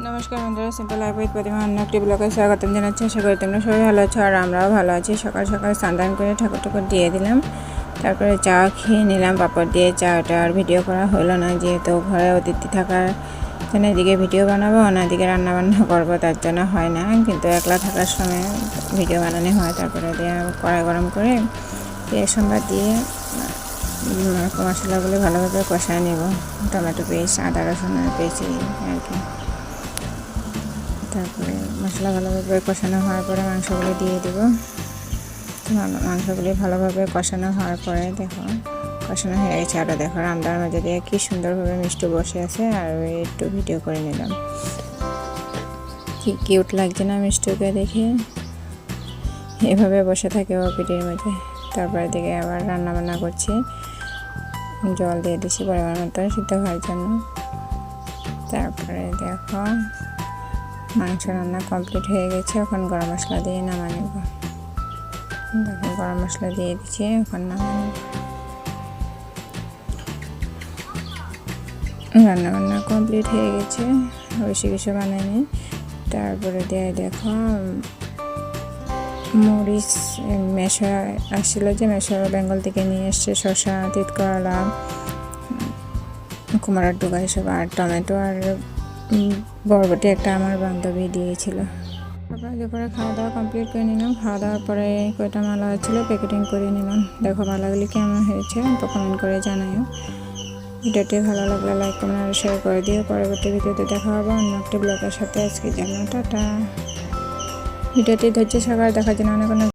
নমস্কার বন্ধুরা, simple life with প্রতিমা অন্য একটি ব্লগে স্বাগতম জানাচ্ছি। আশা করি তোমরা সবাই ভালো আছো আর আমরাও ভালো আছি। সকাল সকাল স্নান করে ঠাকুর দিয়ে দিলাম, তারপরে চা খেয়ে নিলাম পাপড় দিয়ে। চাটা আর ভিডিও করা হলো না, যেহেতু ঘরে অতিথি থাকার জন্য এদিকে ভিডিও বানাবো অন্যদিকে রান্নাবান্না করবো, তার জন্য হয় না। কিন্তু একলা থাকার সময় ভিডিও বানানো হয়। তারপরে দিয়ে কড়াই গরম করে পেঁয়াজ সম্বাদ দিয়ে মশলাগুলো ভালোভাবে কষায় নেব। টমেটো পেস্ট, আদা রসুনের পেস্ট আর কি। তারপরে মশলা ভালোভাবে কষানো হওয়ার পরে মাংসগুলো দিয়ে দেবো। মাংসগুলি ভালোভাবে কষানো হওয়ার পরে দেখো কষানো হয়ে গেছে। আরও দেখো রান্নার মাঝে দিয়ে কী সুন্দরভাবে মিষ্টি বসে আছে। আর একটু ভিডিও করে নিলাম, কি কিউট লাগছে না মিষ্টিকে দেখে। এভাবে বসে থাকে ও পিঠের মধ্যে। তারপরে দিকে আবার রান্নাবান্না করছি, জল দিয়ে দিচ্ছি পরিমাণ মতো সিদ্ধ হওয়ার জন্য। তারপরে দেখো মাংস রান্না কমপ্লিট হয়ে গেছে। এখন গরম মশলা দিয়ে নামা নেব। দেখো গরম মশলা দিয়ে দিচ্ছি, এখন নামা নেব। রান্নাবান্না কমপ্লিট হয়ে গেছে, বেশি কিছু বানাইনি। তারপরে দিয়ে দেখো মরিচ মেশো আসছিলো, যে মেশো বেঙ্গল থেকে নিয়ে এসছে। শসা, তিত করলা, কুমড়ার ডুগা এসব, আর টমেটো আর বরবটি একটা আমার বান্ধবী দিয়েছিল। তারপরে দুপুরে খাওয়া দাওয়া কমপ্লিট করে নিলাম। খাওয়া দাওয়ার পরে কয়টা মালা ছিল প্যাকেটিং করে নিলাম। দেখো মালাগুলি কেমন হয়েছে তো কমেন্ট করে জানাও। ভিডিওটি ভালো লাগলে লাইক কমেন্ট আর শেয়ার করে দিও। পরবর্তী ভিডিওতে দেখা হবে অন্য একটি ব্লগের সাথে। আজকে জন্য টাটা। ভিডিওটি ধৈর্য সহকারে দেখার জন্য অনেক অনেক